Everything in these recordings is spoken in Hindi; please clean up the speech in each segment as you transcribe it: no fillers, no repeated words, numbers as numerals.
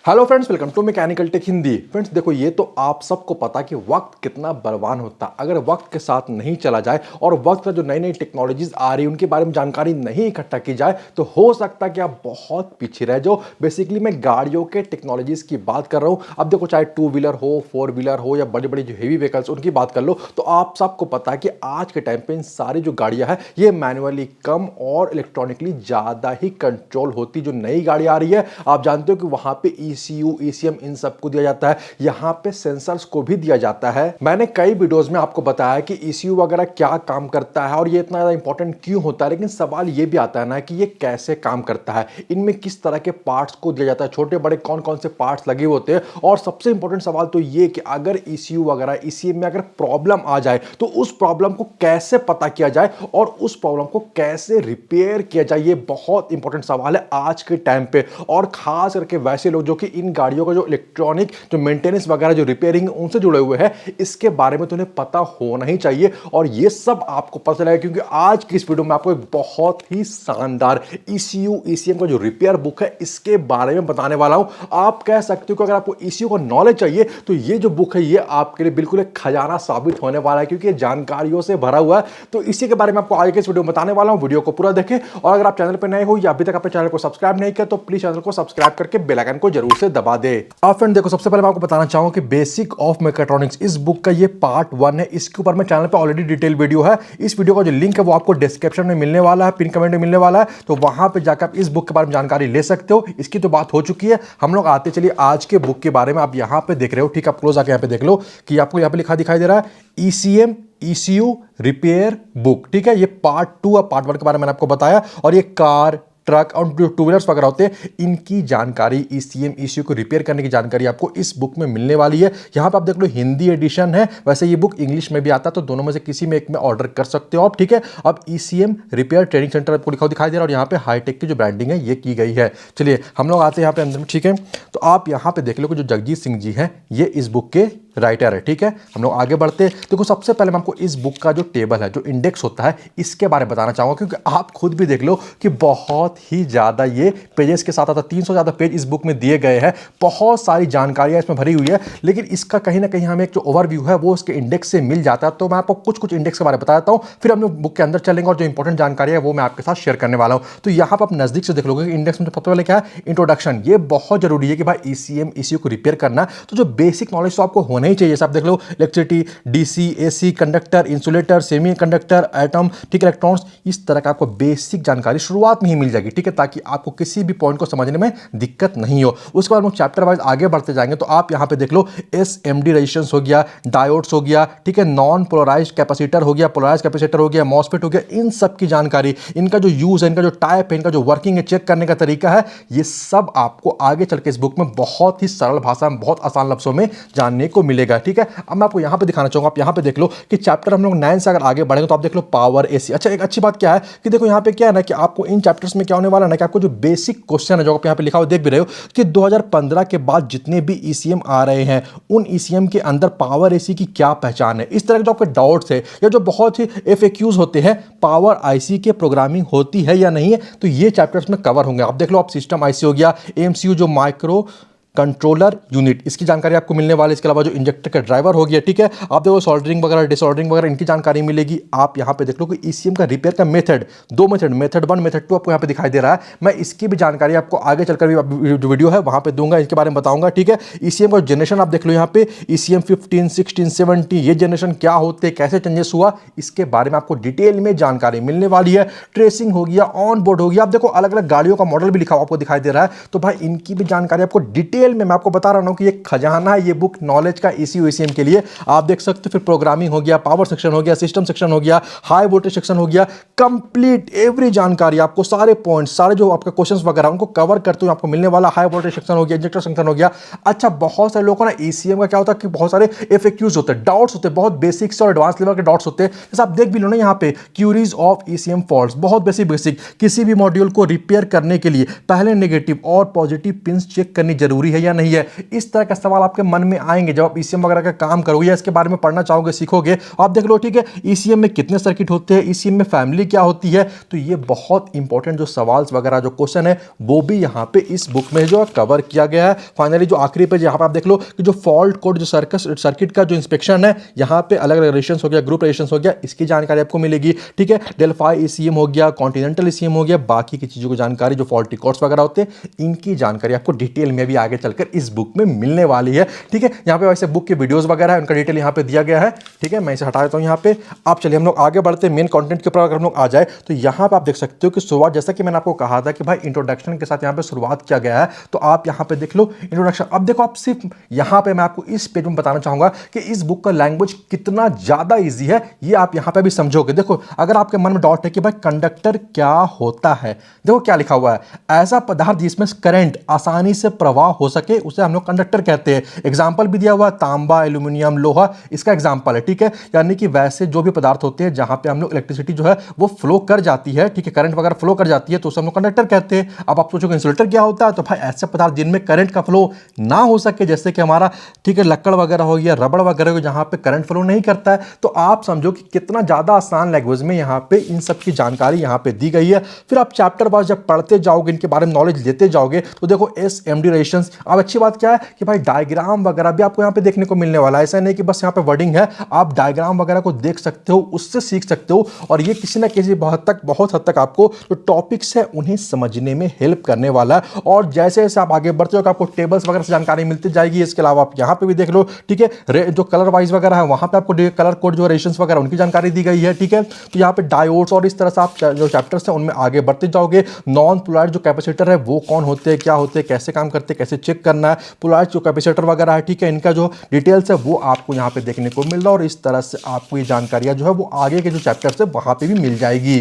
Hello friends, welcome to Mechanical Tech Hindi. Friends देखो, ये तो आप सबको पता कि वक्त कितना बलवान होता है। अगर वक्त के साथ नहीं चला जाए और वक्त पर जो नई नई टेक्नोलॉजीज आ रही है उनके बारे में जानकारी नहीं इकट्ठा की जाए तो हो सकता है कि आप बहुत पीछे रह जाओ। बेसिकली मैं गाड़ियों के टेक्नोलॉजीज की बात कर रहा हूं। अब देखो, चाहे टू व्हीलर हो, फोर व्हीलर हो या बड़ी बड़ी जो हेवी व्हीकल्स उनकी बात कर लो, तो आप सबको पता है कि आज के टाइम पे इन सारी जो गाड़ियां हैं ये मैनुअली कम और इलेक्ट्रॉनिकली ज्यादा ही कंट्रोल होती। जो नई गाड़ी आ रही है, आप जानते हो कि वहां पे ECU, ECM इन सबको दिया जाता है। यहां पे सेंसर्स को भी दिया जाता है। मैंने कई वीडियोस में आपको बताया कि ECU वगैरह क्या काम करता है और ये इतना ज्यादा इंपॉर्टेंट क्यों होता है। लेकिन सवाल ये भी आता है ना कि ये कैसे काम करता है, इनमें किस तरह के पार्ट्स को दिया जाता है, छोटे बड़े कौन कौन से पार्ट्स लगे होते हैं। और सबसे इंपॉर्टेंट सवाल तो ये कि अगर ECU वगैरह ECM में अगर प्रॉब्लम आ जाए तो उस प्रॉब्लम को कैसे पता किया जाए और उस प्रॉब्लम को कैसे रिपेयर किया जाए। ये बहुत इंपॉर्टेंट सवाल है आज के टाइम पे, और खास करके वैसे लोग जो कि इन गाड़ियों का जो इलेक्ट्रॉनिक जो मेंटेनेंस वगैरह जो रिपेयरिंग उनसे जुड़े हुए हैं, इसके बारे में तो उन्हें पता होना ही चाहिए। और ये सब आपको पता चलेगा क्योंकि आज की इस वीडियो में आपको एक बहुत ही शानदार ECU ECM का जो रिपेयर बुक है इसके बारे में बताने वाला हूं। आप कह सकते हो कि अगर आपको ECU का नॉलेज चाहिए तो ये जो बुक है ये आपके लिए बिल्कुल एक खजाना साबित होने वाला है, क्योंकि ये जानकारियों से भरा हुआ है। तो इसी के बारे में आपको आज के इस वीडियो में बताने वाला हूं। वीडियो को पूरा देखें, और अगर आप चैनल पर नए हो या अभी तक अपने चैनल को सब्सक्राइब नहीं किया तो प्लीज चैनल को सब्सक्राइब करके बेल आइकन को जरूर से दबा दे। अब फ्रेंड देखो, सबसे पहले मैं आपको बताना चाहूंगा कि बेसिक ऑफ मैकेट्रॉनिक्स इस बुक का ये पार्ट 1 है। इसके ऊपर मैं चैनल पे ऑलरेडी डिटेल वीडियो है। इस वीडियो का जो लिंक है वो आपको डिस्क्रिप्शन में मिलने वाला है, पिन कमेंट में मिलने वाला है, तो वहां पे जाकर आप इस बुक के बारे में जानकारी ले सकते हो। इसकी तो बात हो चुकी है, हम लोग आते चलिए आज के बुक के बारे में। आप यहां पे देख रहे हो, ठीक, आप क्लोज आके यहां पे देख लो कि आपको यहां पे लिखा दिखाई दे रहा है ECM ECU रिपेयर बुक। ठीक है, ये पार्ट 2 और पार्ट 1 के बारे में मैंने आपको बताया। और ये कार, ट्रक और जो टू व्हीलर्स वगैरह होते हैं इनकी जानकारी, ECM ECU को रिपेयर करने की जानकारी आपको इस बुक में मिलने वाली है। यहां पे आप देख लो हिंदी एडिशन है, वैसे ये बुक इंग्लिश में भी आता है, तो दोनों में से किसी में एक में ऑर्डर कर सकते हो आप। ठीक है, अब ECM रिपेयर ट्रेनिंग सेंटर आपको लिखा दिखाई दे रहा है और यहाँ पे हाईटेक की जो ब्रांडिंग है ये की गई है। चलिए हम लोग आते हैं यहाँ पे अंदर में। ठीक है, तो आप यहाँ पे देख लो कि जो जगजीत सिंह जी हैं ये इस बुक के राइटर है। ठीक है, हम लोग आगे बढ़ते हैं। देखो, सबसे पहले मैं आपको इस बुक का जो टेबल है, जो इंडेक्स होता है, इसके बारे में बताना चाहूंगा, क्योंकि आप खुद भी देख लो कि बहुत ही ज्यादा ये पेजेस के साथ आता है। 300 से ज्यादा पेज इस बुक में दिए गए हैं, बहुत सारी जानकारियां इसमें भरी हुई है। लेकिन इसका कहीं ना कहीं हमें एक जो ओवरव्यू है वो उसके इंडेक्स से मिल जाता है। तो मैं आपको कुछ कुछ इंडेक्स के बारे में बताता हूं, फिर हम लोग बुक के अंदर चलेंगे और जो इंपॉर्टेंट जानकारी है वो मैं आपके साथ शेयर करने वाला हूं। तो यहां पर आप नजदीक से देख लोगे कि इंडेक्स में सबसे पहले क्या है, इंट्रोडक्शन। ये बहुत जरूरी है कि भाई ECM ECU को रिपेयर करना, तो जो बेसिक नॉलेज तो आपको होना ही चाहिए। आप देख लो, electricity, DC AC, conductor, insulator, semi conductor, atom, ठीक, इलेक्ट्रॉन्स, इस तरह का आपको बेसिक जानकारी शुरुआत में ही मिल जाएगी। ठीक है, ताकि आपको किसी भी पॉइंट को समझने में दिक्कत नहीं हो। उसके बाद हम चैप्टर वाइज आगे बढ़ते जाएंगे। तो आप यहां पे देख लो SMD रेजिस्टेंस हो गया, डायोड्स हो गया, ठीक है, नॉन पोलराइज्ड कैपेसिटर हो गया, पोलराइज्ड कैपेसिटर हो गया, मॉसफेट हो गया, इन सब की जानकारी, इनका जो यूज है, इनका जो टाइप है, इनका जो वर्किंग है, चेक करने का तरीका है, ये सब आपको आगे चल के इस बुक में बहुत ही सरल भाषा में, बहुत आसान लफ्जों में जानने को मिलेगा। ठीक है, अब मैं आपको यहां पे दिखाना चाहूंगा। आप यहां पे देख लो कि चैप्टर हम लोग 9 से अगर आगे बढ़ेंगे तो आप देख लो पावर AC। अच्छा, एक अच्छी बात क्या है कि देखो यहां पे क्या है ना कि आपको इन चैप्टर्स में क्या होने वाला है ना कि आपको जो बेसिक क्वेश्चन है जो आप यहां पे लिखा हुआ देख भी रहे हो कि 2015 के बाद जितने भी ECM आ रहे हैं उन ECM के अंदर पावर AC की क्या पहचान है, इस तरह के जो आपके डाउट्स है या जो बहुत ही FAQs होते हैं, पावर IC के प्रोग्रामिंग होती है या नहीं है, तो ये चैप्टर्स में कवर होंगे। आप देख लो, आप सिस्टम IC हो गया, MCU जो माइक्रो कंट्रोलर यूनिट, इसकी जानकारी आपको मिलने वाली है। इसके अलावा जो इंजेक्टर का ड्राइवर हो गया, ठीक है, आप देखो सोल्डरिंग वगैरह, डिसऑर्डरिंग वगैरह, इनकी जानकारी मिलेगी। आप यहां पे देख लो कि ECM का रिपेयर का मेथड, 2 मेथड, मेथड 1 मेथड 2 आपको यहां पे दिखाई दे रहा है। मैं इसकी भी जानकारी आपको आगे चलकर भी जो वीडियो है वहां पे दूंगा, इसके बारे में बताऊंगा। ठीक है, ECM का जनरेशन आप देख लो यहां पे ECM 15 16 17, ये जनरेशन क्या होते हैं, कैसे चेंजेस हुआ, इसके बारे में आपको डिटेल में जानकारी मिलने वाली है। ट्रेसिंग हो गया, ऑन बोर्ड हो गया, आप देखो अलग अलग गाड़ियों का मॉडल भी लिखा हुआ आपको दिखाई दे रहा है, तो भाई इनकी भी जानकारी आपको डिटेल में मैं आपको बता रहा हूं कि ये खजाना है ये बुक नॉलेज का ECU ECM के लिए। आप देख सकते हो, फिर प्रोग्रामिंग हो गया, पावर सेक्शन हो गया, सिस्टम सेक्शन हो गया, हाई वोल्टेज सेक्शन हो गया, कंप्लीट एवरी जानकारी आपको, सारे पॉइंट्स, सारे जो आपके क्वेश्चंस वगैरह उनको कवर करते हुए आपको मिलने वाला। हाई वोल्टेज सेक्शन हो गया, इंजेक्टर सेक्शन हो गया। अच्छा, बहुत सारे लोगों को ना ECM का क्या होता है कि बहुत सारे FAQs होते हैं, डाउट्स होते हैं, बहुत बेसिक से और एडवांस लेवल के डाउट्स होते हैं। जैसे आप देख भी लो ना यहाँ पे, क्यूरीज ऑफ ECM फॉल्ट्स, बहुत बेसिक। किसी भी मॉड्यूल को रिपेयर करने के लिए पहले नेगेटिव और पॉजिटिव पिंस चेक करनी जरूरी जरूरी है या नहीं है। इस तरह का सवाल आपके मन में आएंगे जब आप ईसीएम वगैरह का काम करोगे या इसके बारे में पढ़ना चाहोगे, सीखोगे। आप देख लो, ठीक है, ईसीएम में कितने सर्किट होते हैं, ईसीएम में फैमिली क्या होती है। तो ये बहुत इंपॉर्टेंट जो सवाल वगैरह जो क्वेश्चन है वो भी यहाँ पे इस बुक में जो कवर किया गया है। फाइनली जो आखिरी पेज यहाँ पे आप देख लो कि जो फॉल्ट कोड, जो सर्किट का जो इंस्पेक्शन है, यहाँ पे अलग अलग रेजिस्टेंस हो गया, ग्रुप रेजिस्टेंस हो गया, इसकी जानकारी आपको मिलेगी। ठीक है, डेल्फाई ईसीएम हो गया, कॉन्टिनेंटल ईसीएम हो गया, बाकी की चीजों की जानकारी जो फॉल्टी कोड्स वगैरह होते हैं इनकी जानकारी आपको डिटेल में भी आगे चलकर इस बुक में मिलने वाली है। ठीक है, यहाँ पे वैसे बुक के वीडियोस वगैरह है, उनका डिटेल यहाँ पे दिया गया है। ठीक है, मैं इसे हटा देता हूँ यहाँ पे। आप चलिए हम लोग आगे बढ़ते हैं मेन कंटेंट के ऊपर। अगर हम लोग आ जाए तो यहाँ पे आप देख सकते हो कि शुरुआत, जैसा कि मैंने आपको कहा था कि भाई इंट्रोडक्शन के साथ यहाँ पे शुरुआत किया गया है, तो आप यहाँ पे देख लो इंट्रोडक्शन। अब देखो, आप सिर्फ यहाँ पे मैं आपको इस पेज में बताना चाहूंगा कि इस बुक का लैंग्वेज कितना ज्यादा ईजी है, ये आप यहाँ पे भी समझोगे। देखो, अगर आपके मन में डाउट है कि भाई कंडक्टर क्या होता है, देखो क्या लिखा हुआ है, ऐसा पदार्थ जिसमें करंट आसानी से प्रवाह हो सके उसे हम लोग कंडक्टर कहते हैं। एग्जाम्पल भी दिया हुआ है, तांबा, एल्यूमिनियम, लोहा, इसका एग्जाम्पल है। ठीक है, यानी कि वैसे जो भी पदार्थ होते हैं जहां पे हम लोग इलेक्ट्रिसिटी जो है वो फ्लो कर जाती है, ठीक है, करंट वगैरह फ्लो कर जाती है, तो उसे हम लोग कंडक्टर कहते हैं। अब आप सोचोगे इंसुलेटर क्या होता है, तो भाई ऐसे पदार्थ जिनमें करंट का फ्लो ना हो सके, जैसे कि हमारा, ठीक है, लकड़ वगैरह हो गया, रबड़ वगैरह हो, जहां पे करंट फ्लो नहीं करता है। तो आप समझो कि कितना ज्यादा आसान लैंग्वेज में यहाँ पे इन सब की जानकारी यहाँ पे दी गई है। फिर आप चैप्टर वाइज जब पढ़ते जाओगे, इनके बारे में नॉलेज लेते जाओगे, तो देखो एसएमडी रेजिस्टेंस। अब अच्छी बात क्या है कि भाई डायग्राम वगैरह भी आपको यहाँ पे देखने को मिलने वाला है। ऐसा नहीं कि बस यहाँ पे वर्डिंग है, आप डायग्राम वगैरह को देख सकते हो, उससे सीख सकते हो, और ये किसी ना किसी बहुत हद तक आपको जो टॉपिक्स है उन्हें समझने में हेल्प करने वाला है। और जैसे जैसे आप आगे बढ़ते हो आपको टेबल्स वगैरह से जानकारी मिलती जाएगी। इसके अलावा आप यहाँ पे भी देख लो, ठीक है, जो कलर वाइज वगैरह है वहां पे आपको कलर कोड जो रेजिस्टेंस वगैरह उनकी जानकारी दी गई है। ठीक है, तो यहाँ पे डायोड्स और इस तरह से आप जो चैप्टर्स हैं उनमें आगे बढ़ते जाओगे। नॉन पोलराइज्ड जो कैपेसिटर है वो कौन होते हैं, क्या होते हैं, कैसे काम करते हैं, कैसे चेक करना है, पोलराइज्ड जो कैपेसिटर वगैरह है, ठीक है, इनका जो डिटेल्स है वो आपको यहाँ पे देखने को मिल रहा है। और इस तरह से आपको ये जानकारियां जो है वो आगे के जो चैप्टर्स है वहां पे भी मिल जाएगी।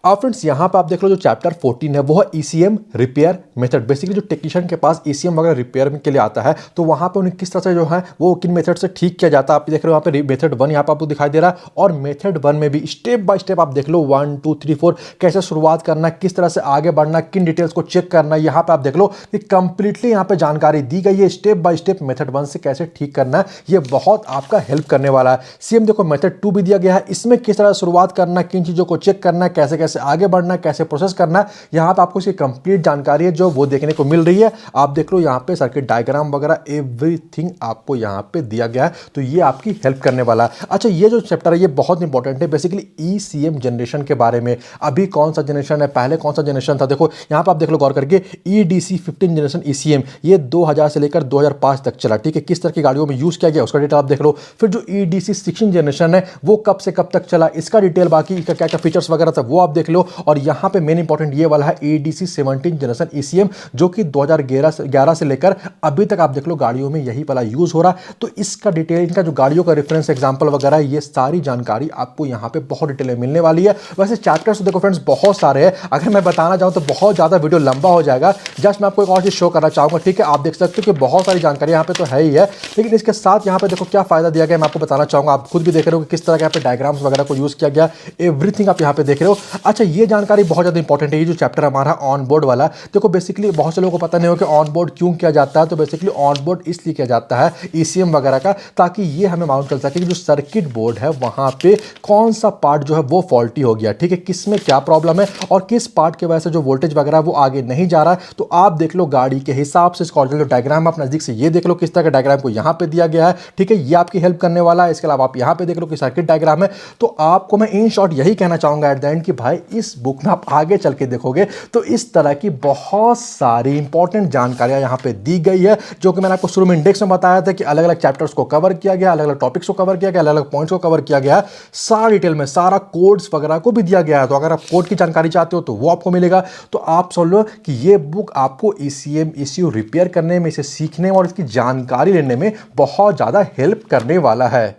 अब फ्रेंड्स यहाँ पे आप देख लो जो चैप्टर 14 है वो है ईसीएम रिपेयर मेथड। बेसिकली जो टेक्नीशियन के पास ईसीएम वगैरह रिपेयर के लिए आता है तो वहाँ पे उन्हें किस तरह से जो है वो किन मेथड से ठीक किया जाता है। आप देख रहे हो यहाँ पे मेथड 1 यहाँ पे आपको दिखाई दे रहा है, और मेथड 1 में भी स्टेप बाय स्टेप आप देख लो 1 2 3 4 कैसे शुरुआत करना, किस तरह से आगे बढ़ना, किन डिटेल्स को चेक करना। यहाँ पे आप देख लो कि कंप्लीटली यहाँ पे जानकारी दी गई है स्टेप बाय स्टेप मेथड 1 से कैसे ठीक करना है। ये बहुत आपका हेल्प करने वाला है। सेम देखो मेथड 2 भी दिया गया है, इसमें किस तरह शुरुआत करना, किन चीजों को चेक करना, कैसे कैसे आगे बढ़ना, कैसे प्रोसेस करना। यहां पे आपको इसकी कंप्लीट जानकारी है जो वो देखने को मिल रही है। आप देख लो यहां पे सर्किट डायग्राम वगैरह एवरीथिंग आपको यहां पे दिया गया है, तो ये आपकी हेल्प करने वाला है। अच्छा, ये जो चैप्टर है ये बहुत इंपॉर्टेंट है बेसिकली ईसीएम जनरेशन के बारे में। अभी कौन सा जनरेशन है, पहले कौन सा जनरेशन था, देखो यहां पे आप देख लो गौर करके, ईडीसी 15 जनरेशन ईसीएम ये 2000 से लेकर 2005 तक चला। ठीक है, किस तरह की गाड़ियों में यूज किया गया उसका डिटेल आप देख लो। फिर जो ईडीसी 16 जनरेशन है वो कब से कब तक चला, इसका डिटेल, बाकी इसका क्या क्या फीचर्स वगैरह था वो आप देख लो। और यहां पे मेन इंपॉर्टेंट ये वाला है एडीसी 17 जनरेशन ईसीएम जो कि 2011 से लेकर अभी तक आप देख लो गाड़ियों में यही वाला यूज हो रहा है। तो इसका डिटेल, इनका जो गाड़ियों का रेफरेंस एग्जांपल वगैरह ये सारी जानकारी आपको यहां पे बहुत डिटेल में मिलने वाली है। वैसे चैप्टर्स देखो फ्रेंड्स बहुत सारे हैं, अगर मैं बताना चाहूं तो बहुत ज्यादा वीडियो लंबा हो जाएगा। जस्ट मैं आपको एक और चीज शो करना चाहूंगा। ठीक है, आप देख सकते हो कि बहुत सारी जानकारी यहां पे तो है ही है, लेकिन इसके साथ यहां पे देखो क्या फायदा दिया गया मैं आपको बताना चाहूंगा। आप खुद भी देख रहे हो कि किस तरह के यहाँ पे डायग्राम्स वगैरह को यूज किया गया, एवरीथिंग आप यहां पे देख रहे हो। अच्छा, ये जानकारी बहुत ज्यादा इंपॉर्टेंट है। ये जो चैप्टर हमारा ऑन बोर्ड वाला, देखो बेसिकली बहुत से लोगों को पता नहीं हो कि ऑन बोर्ड क्यों किया जाता है। तो बेसिकली ऑन बोर्ड इसलिए किया जाता है ईसीएम वगैरह का, ताकि ये हमें मालूम चल सके कि जो सर्किट बोर्ड है वहां पे कौन सा पार्ट जो है वो फॉल्टी हो गया। ठीक है, किस में क्या प्रॉब्लम है और किस पार्ट की वजह से जो वोल्टेज वगैरह वो आगे नहीं जा रहा है। तो आप देख लो गाड़ी के हिसाब से इसका जो डायग्राम आप नजदीक से ये देख लो किस तरह का डायग्राम को यहां पे दिया गया है। ठीक है, ये आपकी हेल्प करने वाला है। इसके अलावा आप यहां पे देख लो कि सर्किट डायग्राम है। तो आपको मैं इन शॉर्ट यही कहना चाहूंगा एट द एंड कि भाई इस बुक में आप आगे चल के देखोगे तो इस तरह की बहुत सारी इंपॉर्टेंट जानकारियां यहां पे दी गई है, जो कि मैंने आपको शुरू में इंडेक्स में बताया था कि अलग अलग चैप्टर्स को कवर किया गया, अलग अलग टॉपिक्स को कवर किया गया, अलग अलग पॉइंट्स को कवर किया गया, सारा डिटेल में, सारा कोड्स वगैरह को भी दिया गया है। तो अगर आप कोड की जानकारी चाहते हो तो वो आपको मिलेगा। तो आप समझ लो कि ये बुक आपको ईसीएम ईसीयू रिपेयर करने में, इसे सीखने और इसकी जानकारी लेने में बहुत ज्यादा हेल्प करने वाला है।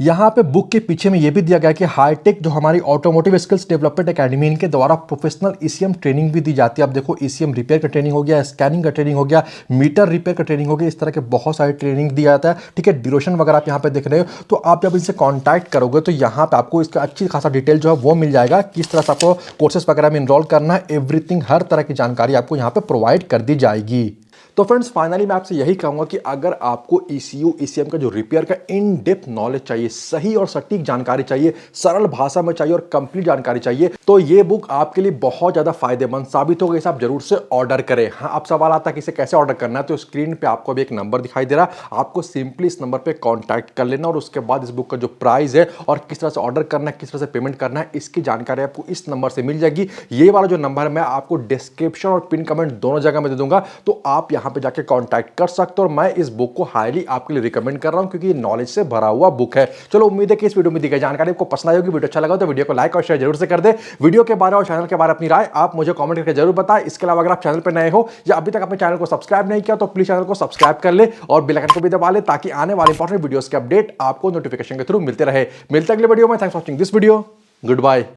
यहाँ पे बुक के पीछे में ये भी दिया गया कि हाईटेक जो हमारी ऑटोमोटिव स्किल्स डेवलपमेंट एकेडमी, इनके द्वारा प्रोफेशनल ईसीएम ट्रेनिंग भी दी जाती है। अब देखो ईसीएम रिपेयर का ट्रेनिंग हो गया, स्कैनिंग का ट्रेनिंग हो गया, मीटर रिपेयर का ट्रेनिंग हो गया, इस तरह के बहुत सारे ट्रेनिंग दिया जाता है। ठीक है, ड्यूरेशन वगैरह आप यहाँ पे देख रहे हो, तो आप जब इनसे कॉन्टैक्ट करोगे तो यहाँ पे आपको इसका अच्छी खासा डिटेल जो है वो मिल जाएगा, किस तरह से आपको कोर्सेस वगैरह में इनरोल करना है, एवरीथिंग, हर तरह की जानकारी आपको यहाँ पे प्रोवाइड कर दी जाएगी। तो फ्रेंड्स फाइनली मैं आपसे यही कहूंगा कि अगर आपको ईसीयू ईसीएम का जो रिपेयर का इन डेप्थ नॉलेज चाहिए, सही और सटीक जानकारी चाहिए, सरल भाषा में चाहिए और कंप्लीट जानकारी चाहिए, तो ये बुक आपके लिए बहुत ज्यादा फायदेमंद साबित होगा। इसे आप जरूर से ऑर्डर करें। हाँ, अब सवाल आता है कि इसे कैसे ऑर्डर करना है, तो स्क्रीन पे आपको अभी एक नंबर दिखाई दे रहा है, आपको सिंपली इस नंबर पे कांटेक्ट कर लेना और उसके बाद इस बुक का जो प्राइस है और किस तरह से ऑर्डर करना है, किस तरह से पेमेंट करना है, इसकी जानकारी आपको इस नंबर से मिल जाएगी। ये वाला जो नंबर है मैं आपको डिस्क्रिप्शन और पिन कमेंट दोनों जगह में दे दूंगा, तो आप यहां पे जाके कांटेक्ट कर सकते हो। और मैं इस बुक को हाईली आपके लिए रिकमेंड कर रहा हूं क्योंकि ये नॉलेज से भरा हुआ बुक है। चलो, उम्मीद है कि इस वीडियो में दी गई जानकारी आपको पसंद आई होगी। वीडियो अच्छा लगा तो वीडियो को लाइक और शेयर जरूर से कर दे। वीडियो के बारे और चैनल के बारे में अपनी राय आप मुझे कमेंट करके जरूर बताएं। इसके अलावा अगर आप चैनल पर नए हो या अभी तक अपने चैनल को सब्सक्राइब नहीं किया तो प्लीज चैनल को सब्सक्राइब कर ले और बेल आइकन को भी दबा ले, ताकि आने वाले इंपॉर्टेंट वीडियोस के अपडेट आपको नोटिफिकेशन के थ्रू मिलते रहे। मिलते अगले वीडियो में। Thanks for watching this video. Good bye.